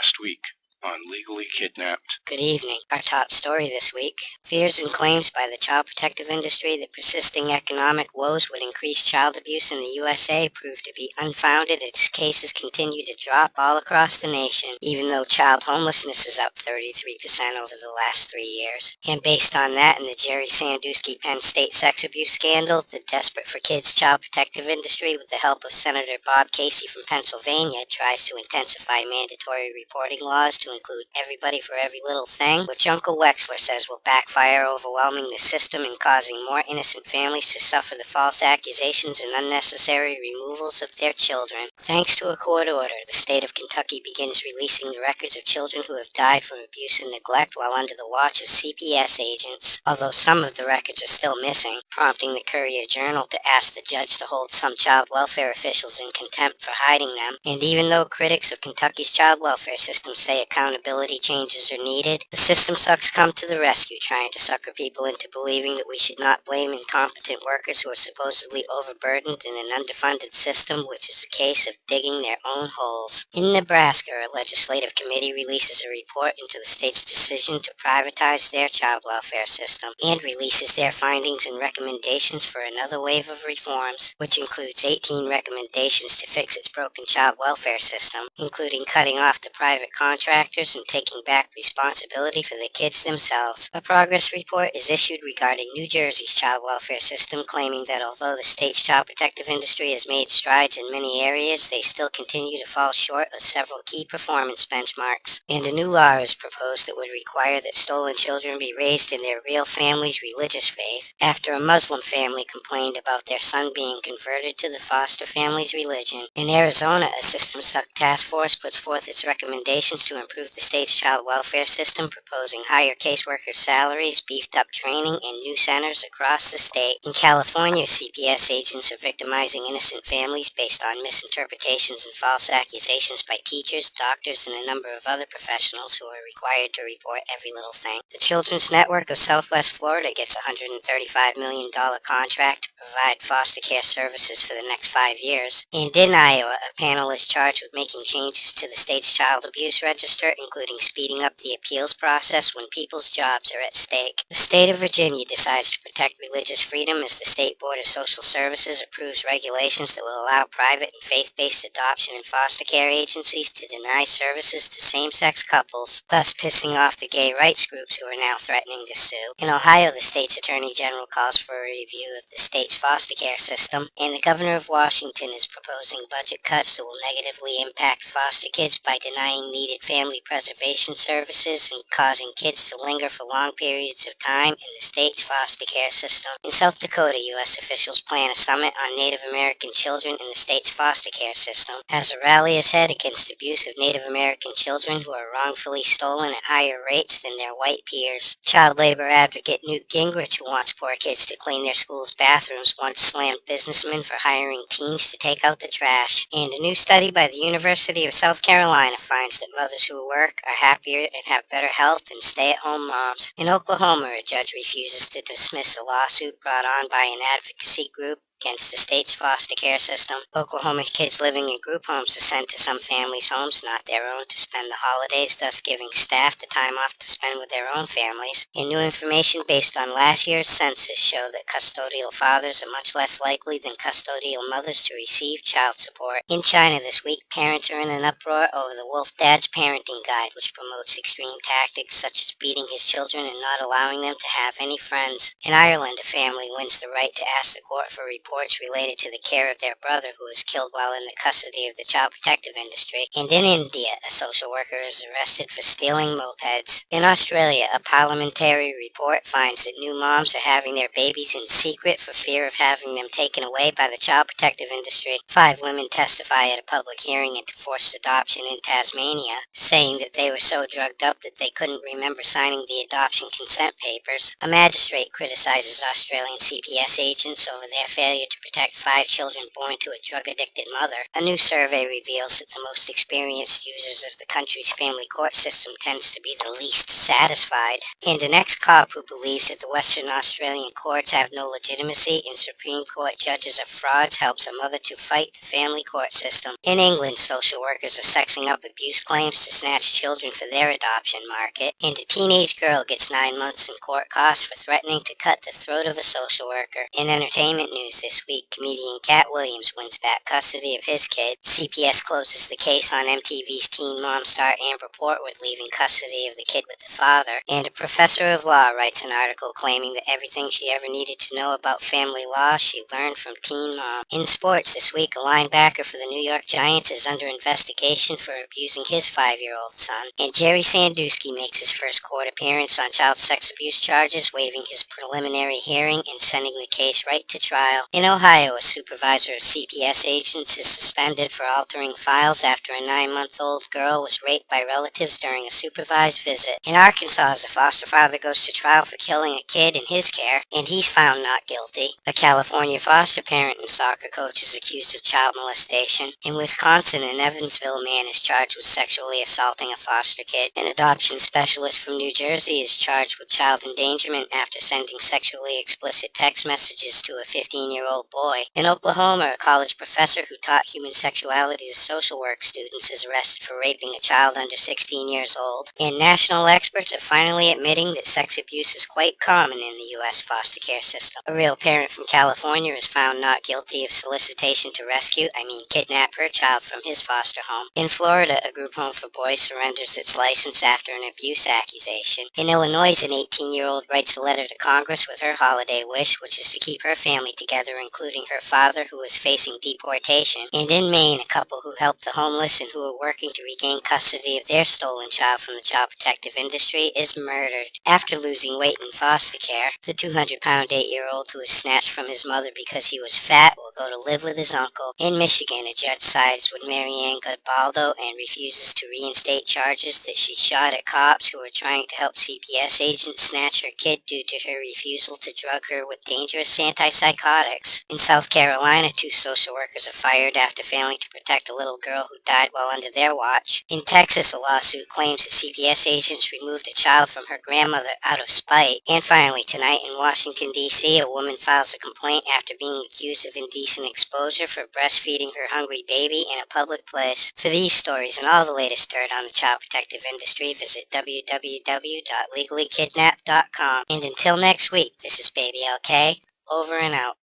last week on Legally Kidnapped. Good evening. Our top story this week: fears and claims by the child protective industry that persisting economic woes would increase child abuse in the USA proved to be unfounded as cases continue to drop all across the nation, even though child homelessness is up 33% over the last 3 years. And based on that and the Jerry Sandusky Penn State sex abuse scandal, the Desperate for Kids child protective industry, with the help of Senator Bob Casey from Pennsylvania, tries to intensify mandatory reporting laws to include everybody for every little thing, which Uncle Wexler says will backfire, overwhelming the system and causing more innocent families to suffer the false accusations and unnecessary removals of their children. Thanks to a court order, the state of Kentucky begins releasing the records of children who have died from abuse and neglect while under the watch of CPS agents, although some of the records are still missing, prompting the Courier-Journal to ask the judge to hold some child welfare officials in contempt for hiding them. And even though critics of Kentucky's child welfare system say accountability changes are needed, the system sucks come to the rescue, trying to sucker people into believing that we should not blame incompetent workers who are supposedly overburdened in an underfunded system, which is a case of digging their own holes. In Nebraska, a legislative committee releases a report into the state's decision to privatize their child welfare system and releases their findings and recommendations for another wave of reforms, which includes 18 recommendations to fix its broken child welfare system, including cutting off the private contractors and taking back responsibility for the kids themselves. A progress report is issued regarding New Jersey's child welfare system, claiming that although the state's child protective industry has made strides in many areas, they still continue to fall short of several key performance benchmarks. And a new law is proposed that would require that stolen children be raised in their real family's religious faith, after a Muslim family complained about their son being converted to the foster family's religion. In Arizona, a system task force puts forth its recommendations to improve the state's child welfare system, proposing higher caseworker salaries, beefed up training, and new centers across the state. In California, CPS agents are victimizing innocent families based on misinterpretations and false accusations by teachers, doctors, and a number of other professionals who are required to report every little thing. The Children's Network of Southwest Florida gets a $135 million contract to provide foster care services for the next 5 years. And in Iowa, a panel is charged with making changes to the state's child abuse register, including speeding up the appeals process when people's jobs are at stake. The state of Virginia decides to protect religious freedom as the State Board of Social Services approves regulations that will allow private and faith-based adoption and foster care agencies to deny services to same-sex couples, thus pissing off the gay rights groups who are now threatening to sue. In Ohio, the state's Attorney General calls for a review of the state's foster care system, and the governor of Washington is proposing budget cuts that will negatively impact foster kids by denying needed family preservation services and causing kids to linger for long periods of time in the state's foster care system. In South Dakota, U.S. officials plan a summit on Native American children in the state's foster care system, as a rally is held against abuse of Native American children who are wrongfully stolen at higher rates than their white peers. Child labor advocate Newt Gingrich, who wants poor kids to clean their schools' bathrooms, once slammed businessmen for hiring teens to take out the trash. And a new study by the University of South Carolina finds that mothers who work are happier and have better health than stay-at-home moms. In Oklahoma, a judge refuses to dismiss a lawsuit brought on by an advocacy group against the state's foster care system. Oklahoma kids living in group homes are sent to some families' homes, not their own, to spend the holidays, thus giving staff the time off to spend with their own families. And new information based on last year's census show that custodial fathers are much less likely than custodial mothers to receive child support. In China this week, parents are in an uproar over the Wolf Dad's Parenting Guide, which promotes extreme tactics such as beating his children and not allowing them to have any friends. In Ireland, a family wins the right to ask the court for reports related to the care of their brother who was killed while in the custody of the child protective industry. And in India, a social worker is arrested for stealing mopeds. In Australia, a parliamentary report finds that new moms are having their babies in secret for fear of having them taken away by the child protective industry. 5 women testify at a public hearing into forced adoption in Tasmania, saying that they were so drugged up that they couldn't remember signing the adoption consent papers. A magistrate criticizes Australian CPS agents over their failure failure to protect 5 children born to a drug-addicted mother. A new survey reveals that the most experienced users of the country's family court system tends to be the least satisfied. And an ex-cop who believes that the Western Australian courts have no legitimacy and Supreme Court judges are frauds helps a mother to fight the family court system. In England, social workers are sexing up abuse claims to snatch children for their adoption market, and a teenage girl gets 9 months in court costs for threatening to cut the throat of a social worker. In entertainment news this week, comedian Cat Williams wins back custody of his kid. CPS closes the case on MTV's Teen Mom star Amber Portwood leaving custody of the kid with the father, and a professor of law writes an article claiming that everything she ever needed to know about family law she learned from Teen Mom. In sports this week, a linebacker for the New York Giants is under investigation for abusing his 5-year-old son, and Jerry Sandusky makes his first court appearance on child sex abuse charges, waiving his preliminary hearing and sending the case right to trial. In Ohio, a supervisor of CPS agents is suspended for altering files after a 9-month-old girl was raped by relatives during a supervised visit. In Arkansas, a foster father goes to trial for killing a kid in his care, and he's found not guilty. A California foster parent and soccer coach is accused of child molestation. In Wisconsin, an Evansville man is charged with sexually assaulting a foster kid. An adoption specialist from New Jersey is charged with child endangerment after sending sexually explicit text messages to a 15-year-old boy. In Oklahoma, a college professor who taught human sexuality to social work students is arrested for raping a child under 16 years old. And national experts are finally admitting that sex abuse is quite common in the U.S. foster care system. A real parent from California is found not guilty of solicitation to kidnap her child from his foster home. In Florida, a group home for boys surrenders its license after an abuse accusation. In Illinois, an 18-year-old writes a letter to Congress with her holiday wish, which is to keep her family together, including her father, who is facing deportation. And in Maine, a couple who help the homeless and who are working to regain custody of their stolen child from the child protective industry is murdered. After losing weight in foster care, the 200-pound 8-year-old who was snatched from his mother because he was fat will go to live with his uncle. In Michigan, a judge sides with Marianne Godbaldo and refuses to reinstate charges that she shot at cops who were trying to help CPS agents snatch her kid due to her refusal to drug her with dangerous antipsychotics. In South Carolina, 2 social workers are fired after failing to protect a little girl who died while under their watch. In Texas, a lawsuit claims that CPS agents removed a child from her grandmother out of spite. And finally, tonight in Washington, D.C., a woman files a complaint after being accused of indecent exposure for breastfeeding her hungry baby in a public place. For these stories and all the latest dirt on the child protective industry, visit www.legallykidnapped.com. And until next week, this is Baby LK, over and out.